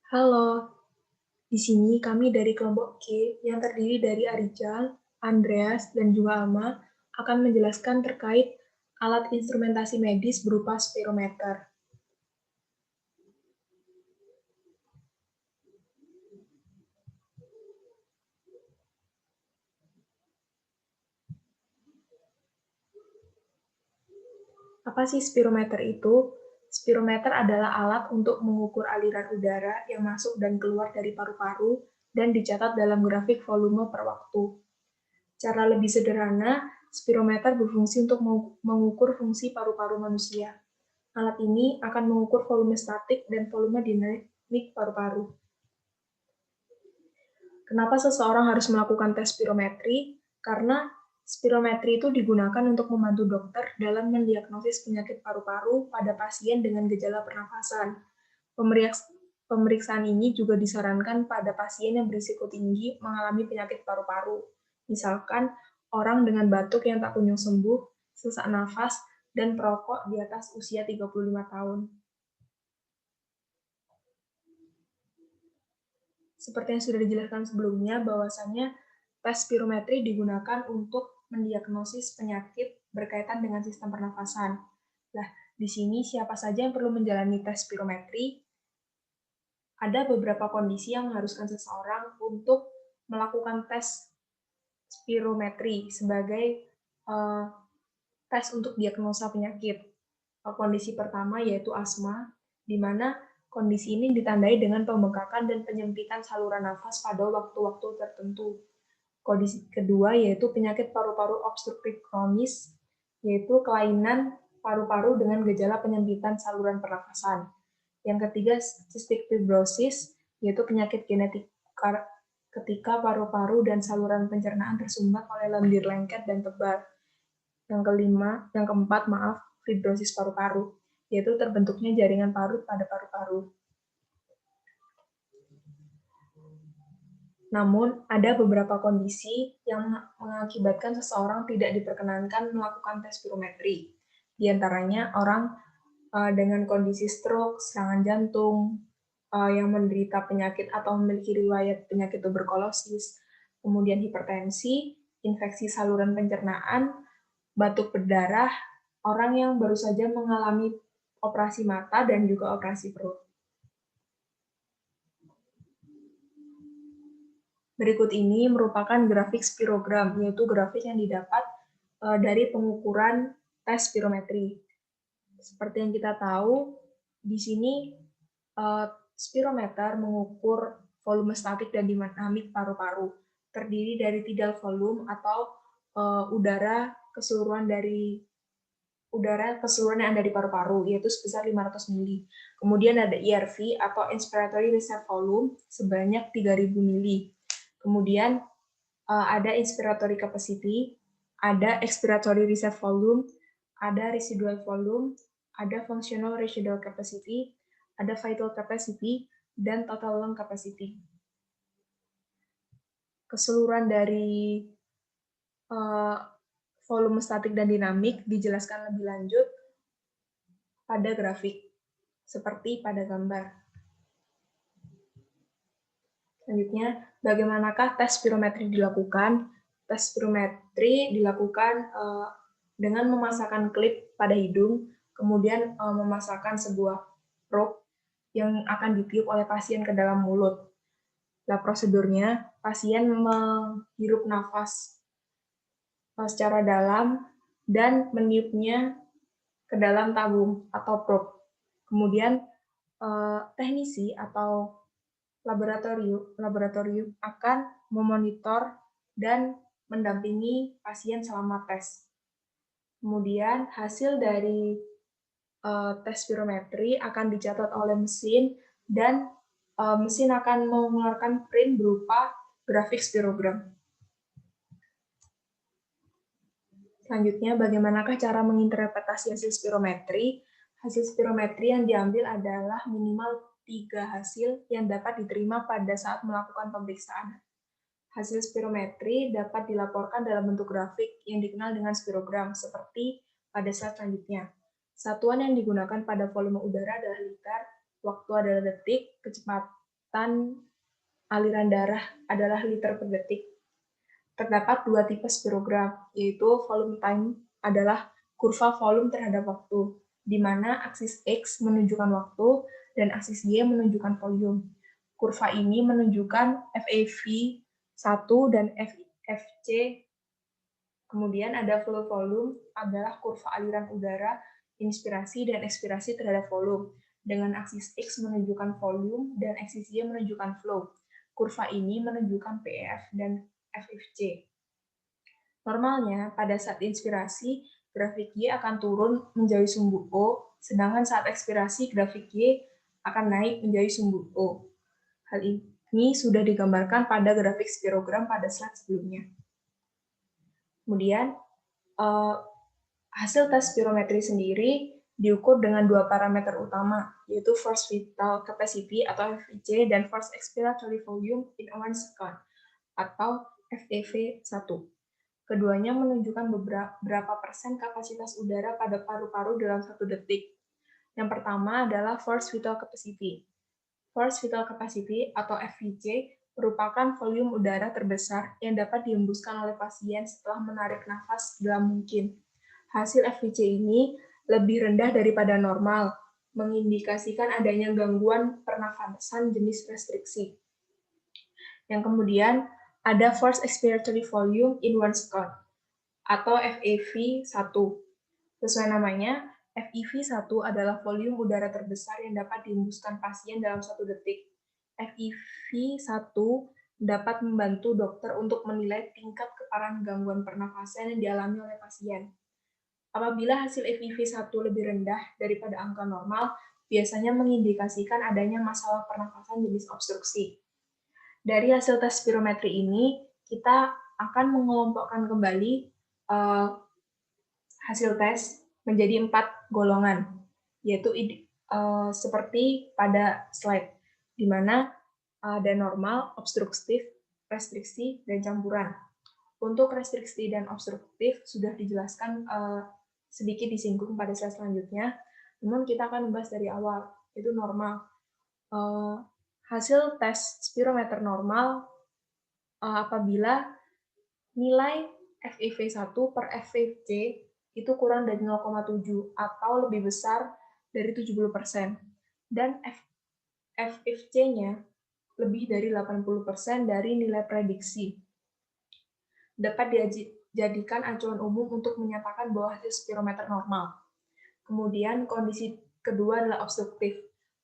Halo, di sini kami dari kelompok K yang terdiri dari Arijal, Andreas, dan juga Alma akan menjelaskan terkait alat instrumentasi medis berupa spirometer. Apa sih spirometer itu? Spirometer adalah alat untuk mengukur aliran udara yang masuk dan keluar dari paru-paru dan dicatat dalam grafik volume per waktu. Cara lebih sederhana, spirometer berfungsi untuk mengukur fungsi paru-paru manusia. Alat ini akan mengukur volume statik dan volume dinamik paru-paru. Kenapa seseorang harus melakukan tes spirometri? Karena spirometri itu digunakan untuk membantu dokter dalam mendiagnosis penyakit paru-paru pada pasien dengan gejala pernafasan. Pemeriksaan ini juga disarankan pada pasien yang berisiko tinggi mengalami penyakit paru-paru. Misalkan orang dengan batuk yang tak kunjung sembuh, sesak nafas, dan perokok di atas usia 35 tahun. Seperti yang sudah dijelaskan sebelumnya, bahwasannya tes spirometri digunakan untuk mendiagnosis penyakit berkaitan dengan sistem pernafasan. Nah, di sini siapa saja yang perlu menjalani tes spirometri? Ada beberapa kondisi yang mengharuskan seseorang untuk melakukan tes spirometri sebagai tes untuk diagnosa penyakit. Kondisi pertama yaitu asma, di mana kondisi ini ditandai dengan pembengkakan dan penyempitan saluran nafas pada waktu-waktu tertentu. Kondisi kedua yaitu penyakit paru-paru obstruktif kronis, yaitu kelainan paru-paru dengan gejala penyempitan saluran pernafasan. Yang ketiga, cystic fibrosis, yaitu penyakit genetik ketika paru-paru dan saluran pencernaan tersumbat oleh lendir lengket dan tebal. Yang keempat, fibrosis paru-paru, yaitu terbentuknya jaringan parut pada paru-paru. Namun, ada beberapa kondisi yang mengakibatkan seseorang tidak diperkenankan melakukan tes spirometri. Di antaranya, orang dengan kondisi stroke, serangan jantung, yang menderita penyakit atau memiliki riwayat penyakit tuberkulosis, kemudian hipertensi, infeksi saluran pencernaan, batuk berdarah, orang yang baru saja mengalami operasi mata dan juga operasi perut. Berikut ini merupakan grafik spirogram, yaitu grafik yang didapat dari pengukuran tes spirometri. Seperti yang kita tahu, di sini spirometer mengukur volume statik dan dinamik paru-paru, terdiri dari tidal volume atau udara keseluruhan yang ada di paru-paru, yaitu sebesar 500 mili. Kemudian ada IRV atau inspiratory reserve volume sebanyak 3000 mili. Kemudian ada inspiratory capacity, ada expiratory reserve volume, ada residual volume, ada functional residual capacity, ada vital capacity, dan total lung capacity. Keseluruhan dari volume statik dan dinamik dijelaskan lebih lanjut pada grafik, seperti pada gambar. Selanjutnya, bagaimanakah tes spirometri dilakukan? Tes spirometri dilakukan dengan memasangkan klip pada hidung, kemudian memasangkan sebuah probe yang akan ditiup oleh pasien ke dalam mulut. Nah, prosedurnya, pasien menghirup nafas secara dalam dan meniupnya ke dalam tabung atau probe. Kemudian teknisi atau laboratorium akan memonitor dan mendampingi pasien selama tes. Kemudian hasil dari tes spirometri akan dicatat oleh mesin dan mesin akan mengeluarkan print berupa grafik spirogram. Selanjutnya, bagaimanakah cara menginterpretasi hasil spirometri? Hasil spirometri yang diambil adalah minimal 3 hasil yang dapat diterima pada saat melakukan pemeriksaan. Hasil spirometri dapat dilaporkan dalam bentuk grafik yang dikenal dengan spirogram, seperti pada slide selanjutnya. Satuan yang digunakan pada volume udara adalah liter, waktu adalah detik, kecepatan aliran darah adalah liter per detik. Terdapat dua tipe spirogram, yaitu volume time adalah kurva volume terhadap waktu, di mana aksis X menunjukkan waktu dan aksis Y menunjukkan volume. Kurva ini menunjukkan FeV1 dan FeC. Kemudian ada flow volume adalah kurva aliran udara, inspirasi dan ekspirasi terhadap volume, dengan aksis X menunjukkan volume dan aksis Y menunjukkan flow. Kurva ini menunjukkan PEF dan FeC. Normalnya, pada saat inspirasi, grafik Y akan turun menjadi sumbu O, sedangkan saat ekspirasi, grafik Y akan naik menjadi sumbu O. Hal ini sudah digambarkan pada grafik spirogram pada slide sebelumnya. Kemudian, hasil tes spirometri sendiri diukur dengan dua parameter utama, yaitu Force Vital Capacity atau FVC dan Force Expiratory Volume in 1 second atau FEV1. Keduanya menunjukkan berapa persen kapasitas udara pada paru-paru dalam 1 detik. Yang pertama adalah Force Vital Capacity. Force Vital Capacity atau FVC merupakan volume udara terbesar yang dapat dihembuskan oleh pasien setelah menarik nafas dalam mungkin. Hasil FVC ini lebih rendah daripada normal, mengindikasikan adanya gangguan pernafasan jenis restriksi. Yang kemudian ada Force Expiratory Volume in 1 second atau FEV1. Sesuai namanya, FEV1 adalah volume udara terbesar yang dapat dihembuskan pasien dalam 1 detik. FEV1 dapat membantu dokter untuk menilai tingkat keparahan gangguan pernafasan yang dialami oleh pasien. Apabila hasil FEV1 lebih rendah daripada angka normal, biasanya mengindikasikan adanya masalah pernafasan jenis obstruksi. Dari hasil tes spirometri ini, kita akan mengelompokkan kembali hasil tes menjadi 4 golongan, yaitu seperti pada slide, di mana ada normal, obstruktif, restriksi, dan campuran. Untuk restriksi dan obstruktif sudah dijelaskan sedikit disinggung pada slide selanjutnya, namun kita akan membahas dari awal, yaitu normal. Hasil tes spirometer normal apabila nilai FEV1 per FVC itu kurang dari 0,7 atau lebih besar dari 70%, dan FFC-nya lebih dari 80% dari nilai prediksi. Dapat dijadikan acuan umum untuk menyatakan bahwa hasil spirometer normal. Kemudian kondisi kedua adalah obstruktif.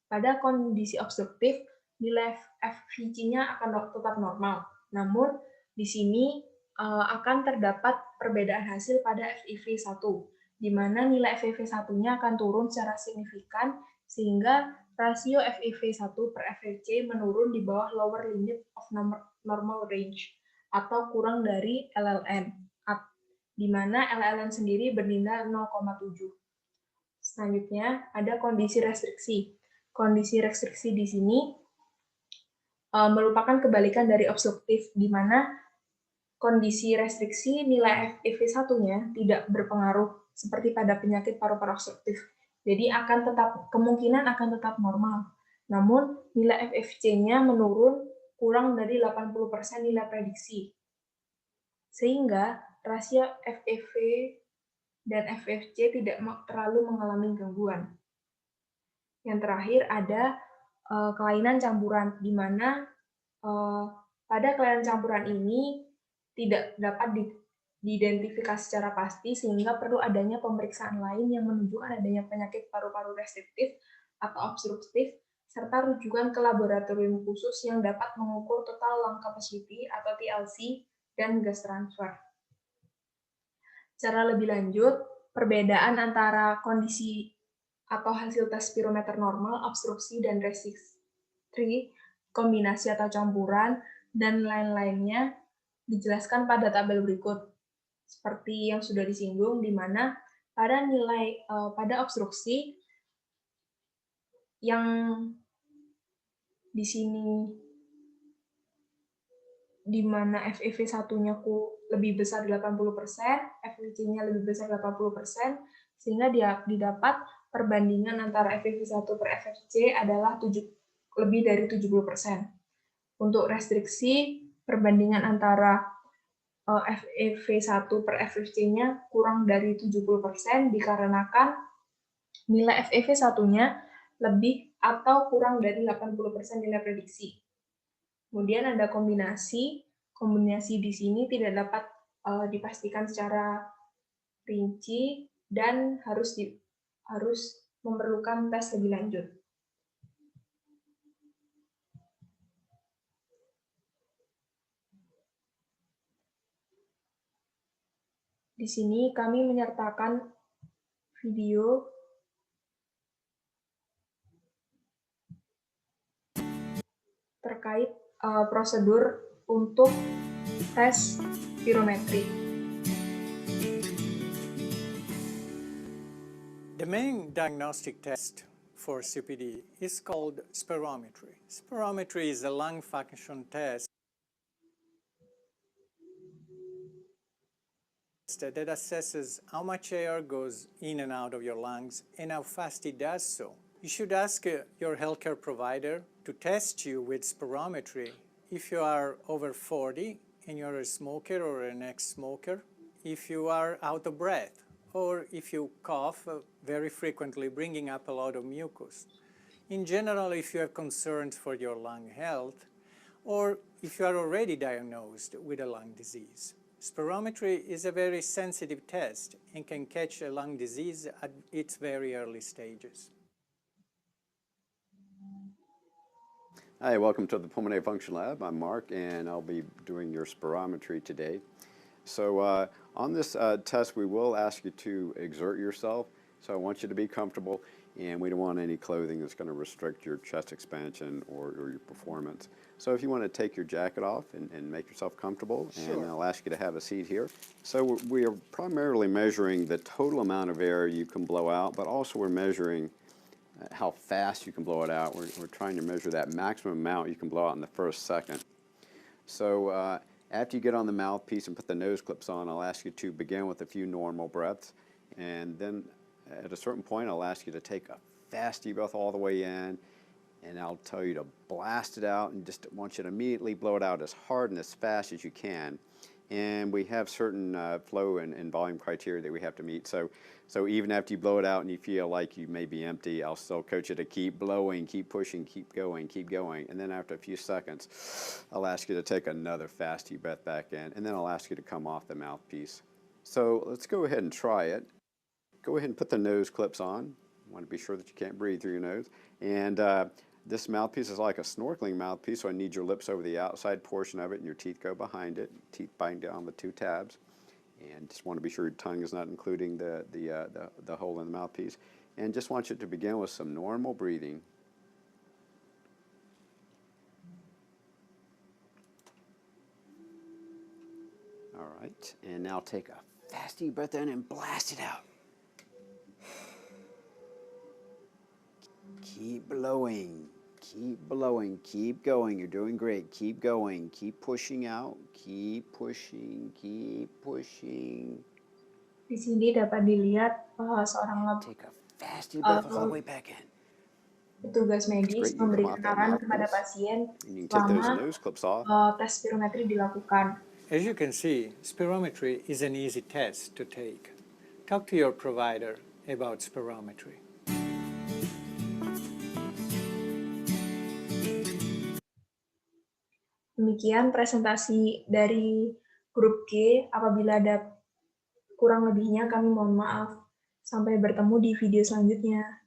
Pada kondisi obstruktif, nilai FVC-nya akan tetap normal. Namun, di sini akan terdapat perbedaan hasil pada FEV1, di mana nilai FEV1-nya akan turun secara signifikan, sehingga rasio FEV1 per FVC menurun di bawah lower limit of normal range, atau kurang dari LLN, di mana LLN sendiri bernilai 0,7. Selanjutnya, ada kondisi restriksi. Kondisi restriksi di sini merupakan kebalikan dari obstruktif, di mana kondisi restriksi nilai FEV1-nya tidak berpengaruh seperti pada penyakit paru-paru obstruktif. Jadi kemungkinan akan tetap normal. Namun nilai FFC-nya menurun kurang dari 80% nilai prediksi. Sehingga rasio FEV dan FFC tidak terlalu mengalami gangguan. Yang terakhir ada kelainan campuran, di mana pada kelainan campuran ini tidak dapat diidentifikasi secara pasti, sehingga perlu adanya pemeriksaan lain yang menunjukkan adanya penyakit paru-paru restriktif atau obstruktif, serta rujukan ke laboratorium khusus yang dapat mengukur total lung capacity atau TLC dan gas transfer. Secara lebih lanjut, perbedaan antara kondisi atau hasil tes spirometer normal, obstruksi, dan restriksi, kombinasi atau campuran, dan lain-lainnya dijelaskan pada tabel berikut. Seperti yang sudah disinggung, di mana pada obstruksi yang di sini di mana FEV1-nya lebih besar 80%, FVC-nya lebih besar 80%, sehingga didapat perbandingan antara FEV1 per FVC adalah 7,5 lebih dari 70%. Untuk restriksi, perbandingan antara FeV1 per FFC-nya kurang dari 70% dikarenakan nilai FeV1-nya lebih atau kurang dari 80% nilai prediksi. Kemudian ada kombinasi. Kombinasi di sini tidak dapat dipastikan secara rinci dan harus memerlukan tes lebih lanjut. Di sini kami menyertakan video terkait prosedur untuk tes spirometri. The main diagnostic test for COPD is called spirometry. Spirometry is a lung function test that assesses how much air goes in and out of your lungs and how fast it does so. You should ask your healthcare provider to test you with spirometry if you are over 40 and you're a smoker or an ex-smoker, if you are out of breath, or if you cough very frequently, bringing up a lot of mucus. In general, if you have concerns for your lung health, or if you are already diagnosed with a lung disease. Spirometry is a very sensitive test and can catch a lung disease at its very early stages. Hi, welcome to the Pulmonary Function Lab. I'm Mark, and I'll be doing your spirometry today. So on this test, we will ask you to exert yourself. So I want you to be comfortable, and we don't want any clothing that's going to restrict your chest expansion or your performance. So if you want to take your jacket off and make yourself comfortable, Sure. and I'll ask you to have a seat here. So we are primarily measuring the total amount of air you can blow out, but also we're measuring how fast you can blow it out. We're trying to measure that maximum amount you can blow out in the first second. So after you get on the mouthpiece and put the nose clips on, I'll ask you to begin with a few normal breaths, and then at a certain point I'll ask you to take a fast deep breath all the way in, and I'll tell you to blast it out, and just want you to immediately blow it out as hard and as fast as you can. And we have certain flow and volume criteria that we have to meet. So even after you blow it out and you feel like you may be empty, I'll still coach you to keep blowing, keep pushing, keep going, keep going. And then after a few seconds, I'll ask you to take another fast deep breath back in, and then I'll ask you to come off the mouthpiece. So let's go ahead and try it. Go ahead and put the nose clips on. You want to be sure that you can't breathe through your nose. And this mouthpiece is like a snorkeling mouthpiece, so I need your lips over the outside portion of it and your teeth go behind it, teeth bind down with two tabs. And just want to be sure your tongue is not including the hole in the mouthpiece. And just want you to begin with some normal breathing. All right, and now take a fast deep breath in and blast it out. Keep blowing, keep going. You're doing great. Keep going, keep pushing out, keep pushing, keep pushing. Di sini dapat dilihat seorang Take a fast deep breath all the way back in. petugas medis Great, you memberi come off that arahan kepada mouthpiece. pasien And you can take those selama nose clips off. tes spirometri dilakukan. As you can see, spirometry is an easy test to take. Talk to your provider about spirometry. Demikian presentasi dari grup G. Apabila ada kurang lebihnya, kami mohon maaf. Sampai bertemu di video selanjutnya.